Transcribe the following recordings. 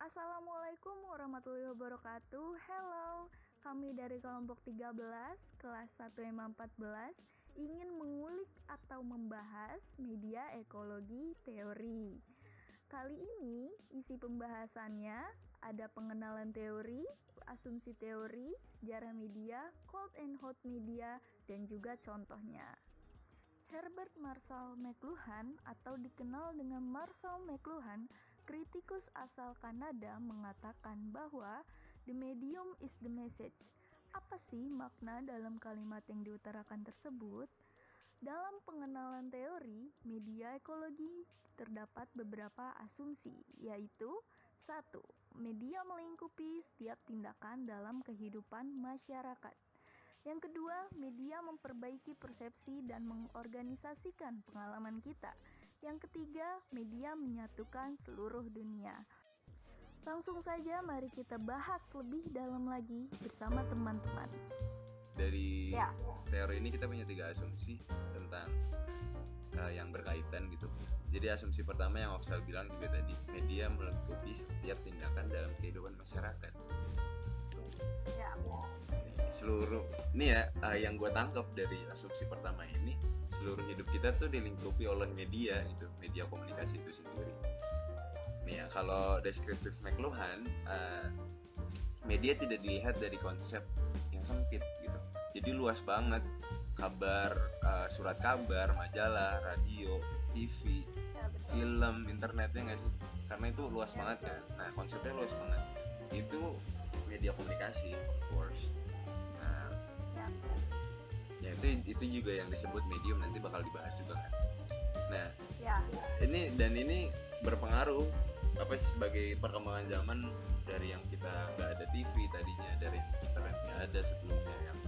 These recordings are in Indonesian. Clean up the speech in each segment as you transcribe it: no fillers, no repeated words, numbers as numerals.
Assalamualaikum warahmatullahi wabarakatuh. Hello, kami dari kelompok 13 kelas 1 MA 14 ingin mengulik atau membahas media ekologi teori. Kali ini isi pembahasannya ada pengenalan teori, asumsi teori, sejarah media, cold and hot media, dan juga contohnya. Herbert Marshall McLuhan atau dikenal dengan Marshall McLuhan, kritikus asal Kanada, mengatakan bahwa the medium is the message. Apa sih makna dalam kalimat yang diutarakan tersebut? Dalam pengenalan teori media ekologi terdapat beberapa asumsi, yaitu 1. Media melingkupi setiap tindakan dalam kehidupan masyarakat. Yang kedua, media memperbaiki persepsi dan mengorganisasikan pengalaman kita. Yang ketiga, media menyatukan seluruh dunia. Langsung saja mari kita bahas lebih dalam lagi bersama teman-teman. Dari teori ini kita punya 3 asumsi tentang yang berkaitan gitu. Jadi asumsi pertama yang Ofsal bilang juga tadi, media melingkupi setiap tindakan dalam kehidupan masyarakat. Seluruh ini ya yang gue tangkap dari asumsi pertama ini, seluruh hidup kita tuh dilingkupi oleh media gitu, media komunikasi itu sendiri. Nih ya, kalau deskriptif McLuhan, media tidak dilihat dari konsep yang sempit gitu, jadi luas banget. Kabar, surat kabar, majalah, radio, TV, film, internetnya nggak sih? Karena itu luas banget kan. Nah, konsepnya luas banget. Itu media komunikasi, of course. Ya itu juga yang disebut medium, nanti bakal dibahas juga kan. Nah, ini berpengaruh apa sih sebagai perkembangan zaman, dari yang kita nggak ada TV tadinya, dari internet nggak ada sebelumnya, yang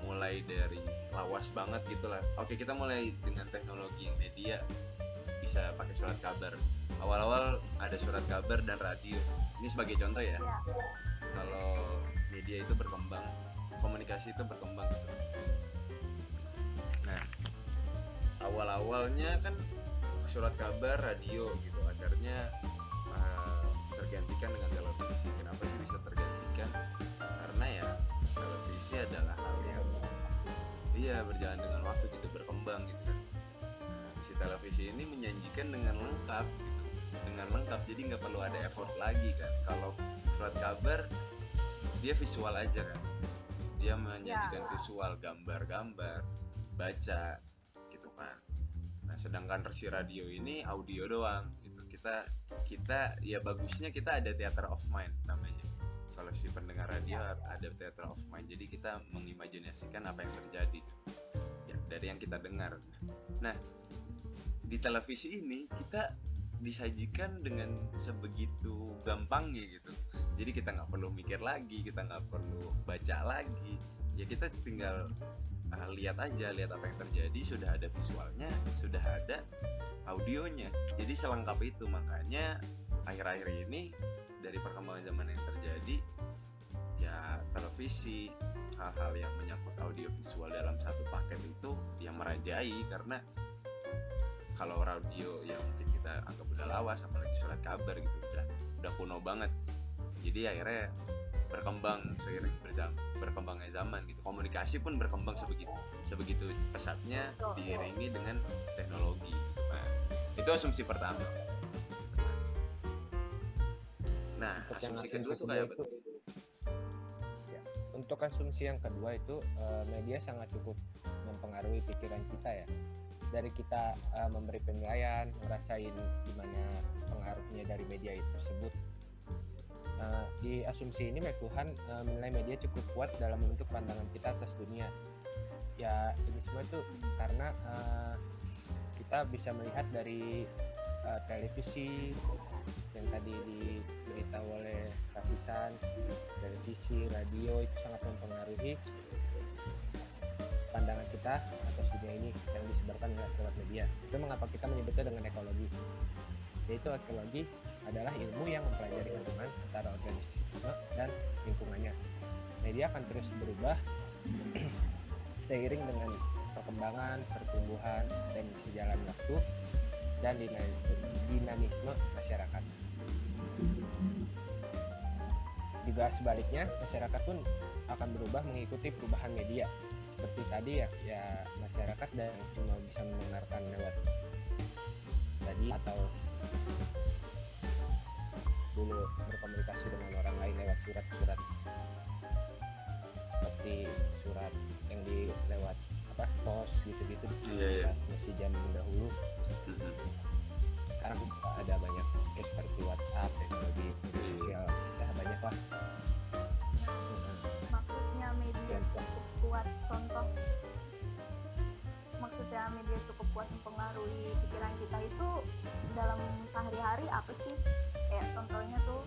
mulai dari lawas banget gitulah. Oke, kita mulai dengan teknologi yang media bisa pakai surat kabar. Awal-awal ada surat kabar dan radio. Ini sebagai contoh ya. Kalau media itu berkembang, komunikasi itu berkembang gitu. Nah, awal-awalnya kan surat kabar, radio gitu, akhirnya tergantikan dengan televisi. Kenapa sih bisa tergantikan? Karena ya televisi adalah hal yang berjalan dengan waktu gitu, berkembang gitu kan. Si televisi ini menyajikan dengan lengkap gitu, jadi nggak perlu ada effort lagi kan. Kalau surat kabar dia visual aja kan, dia menyajikan visual, gambar-gambar, baca gitu kan. Nah, sedangkan versi radio ini audio doang gitu. Kita ya bagusnya kita ada theater of mind namanya. Kalau si pendengar radio ada theater of mind, jadi kita mengimajinasikan apa yang terjadi ya, dari yang kita dengar. Nah, di televisi ini kita disajikan dengan sebegitu gampangnya gitu, jadi kita nggak perlu mikir lagi, kita nggak perlu baca lagi, ya kita tinggal lihat apa yang terjadi. Sudah ada visualnya, sudah ada audionya, jadi selengkap itu. Makanya akhir-akhir ini dari perkembangan zaman yang terjadi, ya televisi, hal-hal yang menyangkut audio visual dalam satu paket itu yang merajai. Karena kalau radio yang mungkin kita anggap udah lawas, apalagi surat kabar gitu, udah kuno banget. Jadi akhirnya berkembang seiring berkembangnya zaman gitu. Komunikasi pun berkembang sebegitu pesatnya, diiringi dengan teknologi gitu. Nah, itu asumsi pertama. Nah, asumsi kedua tuh kayak betul. Ya, untuk asumsi yang kedua itu media sangat cukup mempengaruhi pikiran kita ya. Dari kita memberi penilaian, ngerasain gimana pengaruhnya dari media tersebut. Di asumsi ini McLuhan menilai media cukup kuat dalam membentuk pandangan kita atas dunia. Ya, ini semua itu karena kita bisa melihat dari televisi yang tadi diberitahu oleh Kapisan, televisi, radio itu sangat mempengaruhi pandangan kita atas dunia ini yang disebarkan lewat media. Itu mengapa kita menyebutnya dengan ekologi. Yaitu ekologi adalah ilmu yang mempelajari hubungan antara organisme dan lingkungannya. Media akan terus berubah seiring dengan perkembangan, pertumbuhan, dan sejalan waktu dan dinamisme masyarakat. juga sebaliknya masyarakat pun akan berubah mengikuti perubahan media. Seperti tadi ya masyarakat dan cuma bisa mendengarkan lewat tadi atau dulu berkomunikasi dengan orang lain lewat surat-surat, seperti surat yang lewat pos gitu-gitu. Iya. Masih zaman dahulu. Sekarang ada banyak seperti WhatsApp, teknologi sosial, ya banyak lah. Maksudnya media cukup kuat, contoh maksudnya media cukup kuat mempengaruhi pikiran kita itu dalam sehari-hari apa sih? Kayak contohnya tuh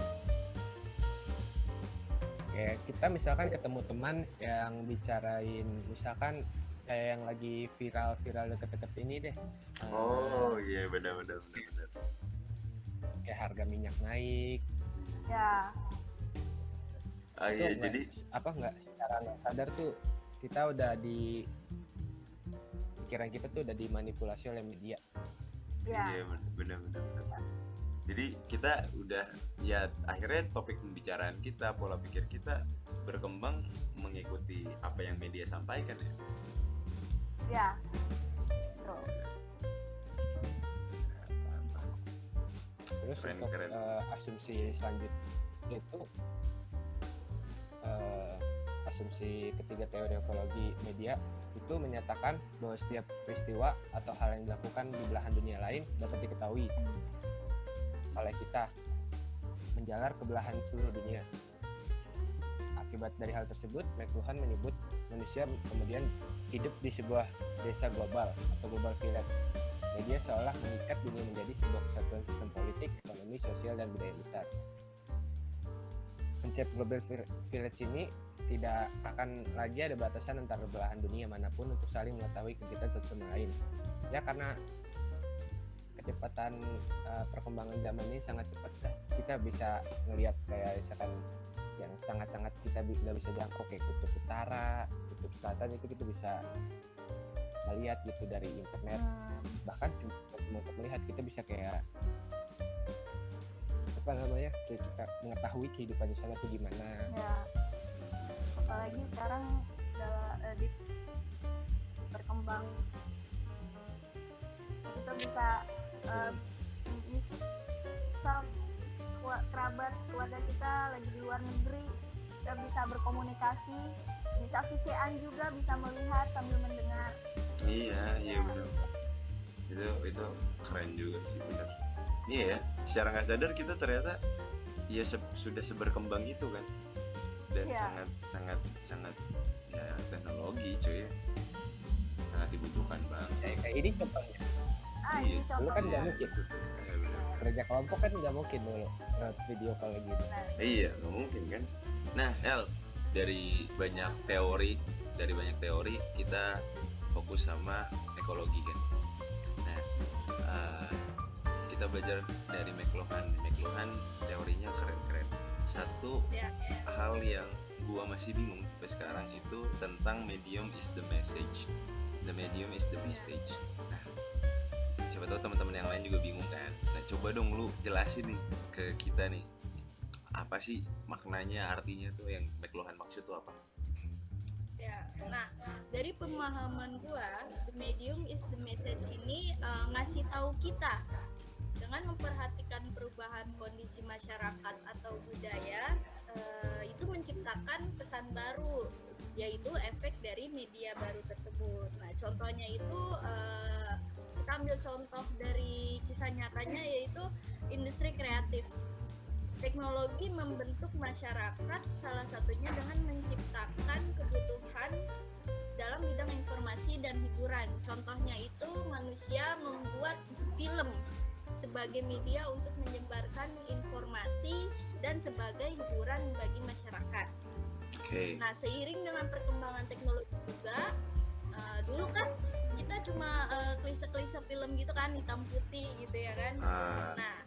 Kayak kita misalkan ketemu teman yang bicarain misalkan kayak yang lagi viral deket-deket ini deh. Oh iya, benar. Kayak harga minyak naik. ya Iya, jadi nggak secara nggak sadar tuh kita udah pikiran kita tuh udah dimanipulasi oleh media. iya benar. Jadi kita udah akhirnya topik pembicaraan kita, pola pikir kita berkembang mengikuti apa yang media sampaikan ya. Betul. Terus Keren. untuk asumsi selanjutnya itu asumsi ketiga teori ekologi media itu menyatakan bahwa setiap peristiwa atau hal yang dilakukan di belahan dunia lain dapat diketahui oleh kita menjalar ke belahan seluruh dunia. Akibat dari hal tersebut, McLuhan menyebut manusia kemudian hidup di sebuah desa global atau global village. Media seolah mengikat dunia menjadi sebuah kesatuan sistem politik, ekonomi, sosial, dan budaya besar. Konsep global village ini tidak akan lagi ada batasan antara belahan dunia manapun untuk saling mengetahui kegiatan satu sama lain. Ya karena kecepatan perkembangan zaman ini sangat cepat. Kita bisa melihat kayak misalkan yang sangat-sangat kita nggak bisa jangkau kayak kutub utara, kutub selatan itu kita bisa melihat gitu dari internet. Bahkan untuk melihat kita bisa kayak kayak kita mengetahui kehidupan di sana tuh gimana. Ya. Apalagi sekarang berkembang kita bisa misal kerabat keluarga kita lagi di luar negeri, kita bisa berkomunikasi, bisa VC-an juga, bisa melihat sambil mendengar. Iya benar. Itu keren juga sih, benar. Iya ya, secara nggak sadar kita ternyata ya sudah seberkembang itu kan, dan sangat ya teknologi cuy, sangat dibutuhkan banget. Kayak ini contohnya. Ini Dulu kan nggak mungkin. Ya, benar. Kerja kelompok kan nggak mungkin dulu video call gitu. Iya, nggak mungkin kan. Nah, El, dari banyak teori kita fokus sama ekologi kan. Nah, kita belajar dari McLuhan teorinya keren. Satu hal yang gua masih bingung sampai sekarang itu tentang medium is the message. The medium is the message. Nah, siapa tahu teman-teman yang lain juga bingung kan. Nah, coba dong lu jelasin nih ke kita nih, apa sih maknanya, artinya tuh yang McLuhan maksud tuh apa? Ya, nah dari pemahaman gua, the medium is the message ini ngasih tahu kita dengan memperhatikan perubahan kondisi masyarakat atau budaya, itu menciptakan pesan baru, yaitu efek dari media baru tersebut. Nah, contohnya itu kita ambil contoh dari kisah nyatanya, yaitu industri kreatif. Teknologi membentuk masyarakat salah satunya dengan menciptakan kebutuhan dalam bidang informasi dan hiburan. Contohnya itu manusia membuat film sebagai media untuk menyebarkan informasi dan sebagai hiburan bagi masyarakat. Okay. Nah, seiring dengan perkembangan teknologi juga, dulu kan kita cuma klise-klise film gitu kan, hitam putih gitu ya kan. Nah,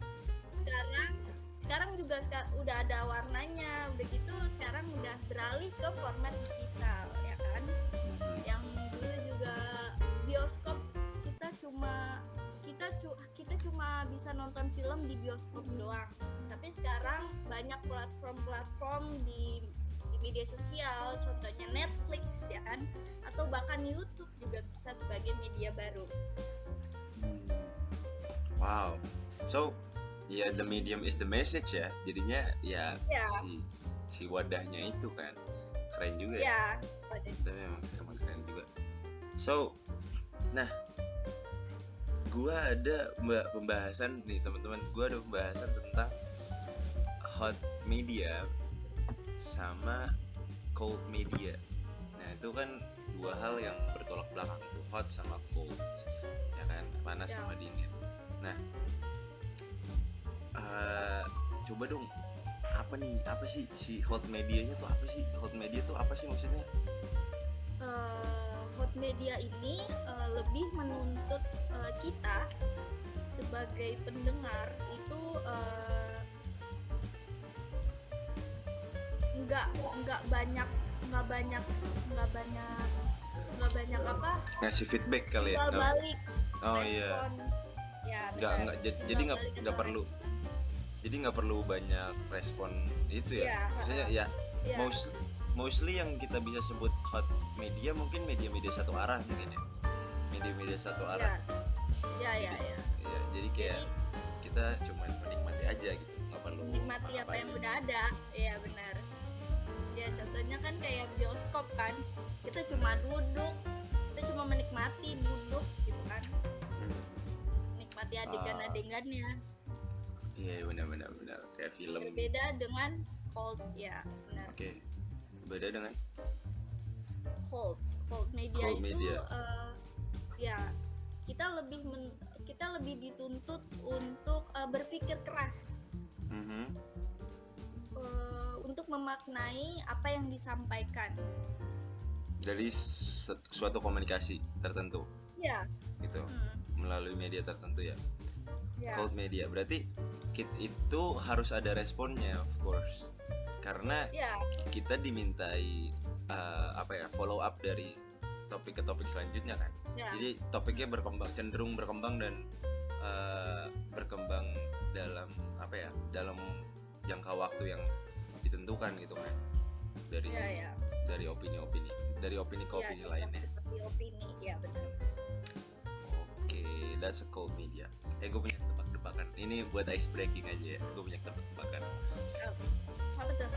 sekarang juga udah ada warnanya, udah gitu sekarang udah beralih ke format digital ya kan. Yang dulu juga bioskop kita cuma kita cuma bisa nonton film di bioskop doang. Tapi sekarang banyak platform-platform di media sosial, contohnya Netflix ya kan, atau bahkan YouTube juga bisa sebagai media baru. Wow. So, ya the medium is the message ya. Jadinya ya Ya. si wadahnya itu kan keren juga ya. Ya, Tapi emang keren juga. So, nah, gua ada pembahasan nih teman-teman. Gua ada pembahasan tentang hot media sama cold media. Nah, itu kan dua hal yang bertolak belakang tuh, hot sama cold. Ya kan, panas Ya. sama dingin. Nah, coba dong, apa sih si hot medianya tuh apa sih? Hot media tuh apa sih maksudnya? hot media ini lebih menuntut kita sebagai pendengar itu nggak banyak apa Ngasih feedback kali ya? timbal balik Oh iya. respon. Ya, Nggak jadi Timbal balik nggak atau perlu. Jadi nggak perlu banyak respon itu ya. Iya, Maksudnya ya ya, mostly yang kita bisa sebut hot media mungkin media-media satu arah mungkin ya. Media-media satu arah. ya. Ya, jadi kayak Jadi kita cuma menikmati aja gitu, nggak perlu menikmati apa yang udah ada. Iya benar. Ya contohnya kan kayak bioskop kan, kita cuma duduk, kita cuma menikmati duduk gitu kan, menikmati adegan-adegannya. Iya benar kayak film. Berbeda dengan cold, ya benar. Oke. Beda dengan Cold media Cold itu media. Ya kita lebih dituntut untuk berpikir keras, untuk memaknai apa yang disampaikan. dari suatu komunikasi tertentu Ya. gitu melalui media tertentu ya. Ya. Cold media berarti itu harus ada responnya of course, karena Ya. kita dimintai follow up dari topik ke topik selanjutnya kan. Ya. Jadi topiknya cenderung berkembang dan berkembang dalam dalam jangka waktu yang ditentukan gitu kan, dari Ya. dari opini ke Ya, opini lainnya. seperti opini, ya benar. Oke, that's a cold media. Gue punya tebak-tebakan. Ini buat ice breaking aja ya. Gue punya tebak-tebakan. Apa tuh?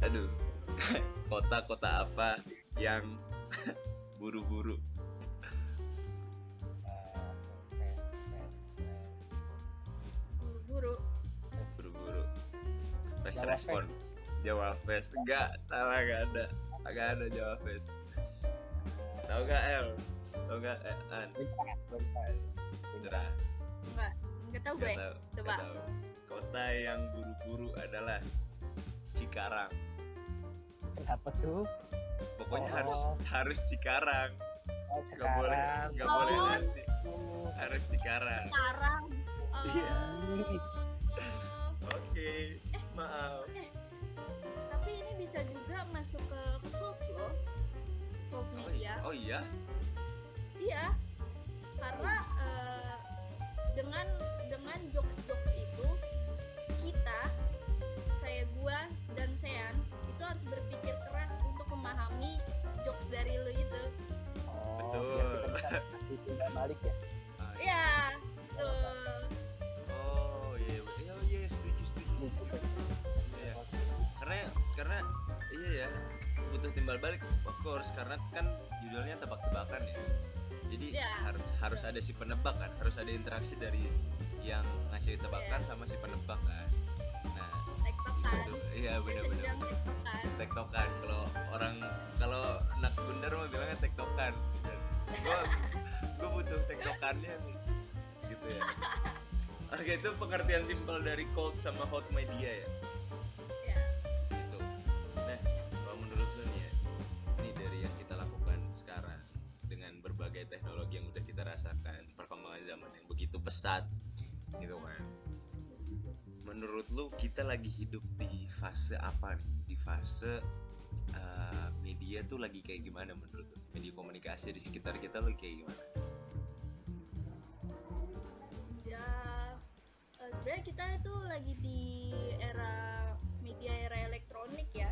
Aduh, kota apa yang buru-buru? Buru. Buru-buru. Fast Jawab respon. Jawab fast. Enggak, salah, enggak ada jawab fast. Tahu gak El? Tahu gak An? Beneran. Enggak tahu gue. Nggak Coba. tahu. Kota yang buru-buru adalah Cikarang. Kenapa tuh? Pokoknya Oh. harus Cikarang. Nggak boleh Oh. nanti. Harus Cikarang. Sekarang. Iya. Oke, maaf. Tapi ini bisa juga masuk ke cult loh. Cult media. Oh iya. Iya. Karena dengan jokes-jokes itu kita, kayak gua dan Sean itu harus berpikir keras untuk memahami jokes dari lu itu. Betul. Biar kita bisa tidak balik ya. Iya, betul. Oh iya, setuju. Iya. Karena iya ya, butuh timbal balik of course, karena kan judulnya tebak-tebakan ya. Jadi Ya. harus ada si penebak kan, harus ada interaksi dari yang ngasih tebakan sama si penebak kan. Nah, Tektokan. gitu. Iya benar. Sedang tektokan. Tektokan, kalau anak bundar mah bilangnya tektokan. Gue butuh tektokannya nih, gitu ya. Oke, itu pengertian simpel dari cold sama hot media ya. Ya. Gitu. Nah, kalau menurut lu nih ya, ini dari yang kita lakukan sekarang dengan berbagai teknologi yang udah kita rasakan, perkembangan zaman yang begitu pesat, gitu kan. Menurut lu kita lagi hidup di fase apa nih? Di fase media tuh lagi kayak gimana menurut lu? Media komunikasi di sekitar kita lagi kayak gimana? sebenarnya kita itu lagi di era elektronik ya,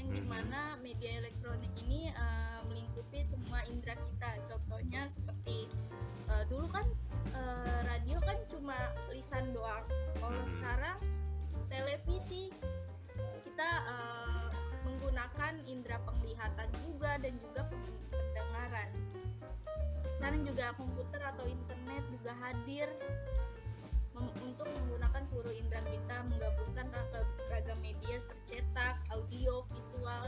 yang dimana media elektronik ini melingkupi semua indera kita. Contohnya seperti dulu kan radio kan cuma lisan doang. Kalau sekarang televisi kita menggunakan indera penglihatan juga dan juga pendengaran. Sekarang juga komputer atau internet juga hadir untuk menggunakan seluruh indera kita, menggabungkan ragam media tercetak, audio, visual,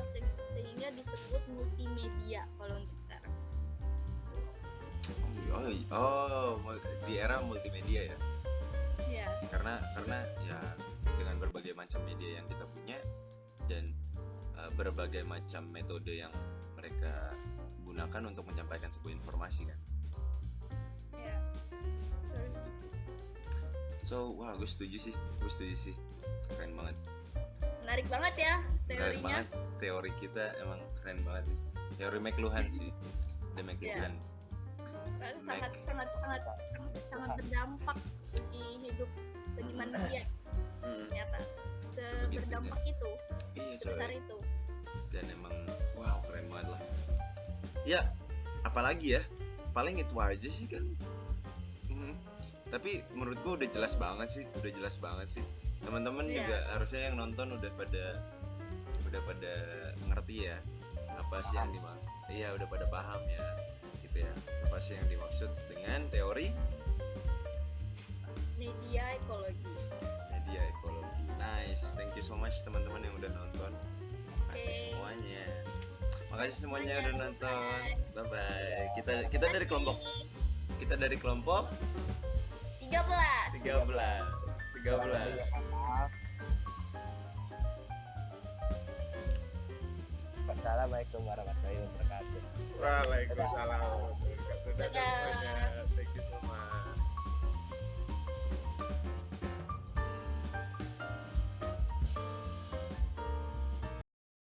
sehingga disebut multimedia kalau untuk sekarang. Di era multimedia ya. Ya. Karena ya dengan berbagai macam media yang kita punya dan berbagai macam metode yang mereka gunakan untuk menyampaikan sebuah informasi kan. Ya. So, wah, gue setuju sih, keren banget. Menarik banget ya Menarik teorinya. banget, teori kita emang keren banget nih. Teori McLuhan sih, The McLuhan. Sangat berdampak bagi hidup bagi manusia. Ternyata berdampak itu, Iya, sebesar soalnya. itu. Dan emang, wow, keren banget lah. Ya, apalagi ya, paling itu aja sih kan. Tapi menurut gue udah jelas banget sih, teman-teman juga harusnya yang nonton udah pada ngerti ya apa sih yang dimaksud. Iya, udah pada paham ya gitu ya, apa sih yang dimaksud dengan teori Media ekologi. Nice, thank you so much teman-teman yang udah nonton. Makasih semuanya udah nonton. Bye bye. Kita dari kelompok 13. Wassalamualaikum warahmatullahi wabarakatuh. Waalaikumsalam warahmatullahi wabarakatuh.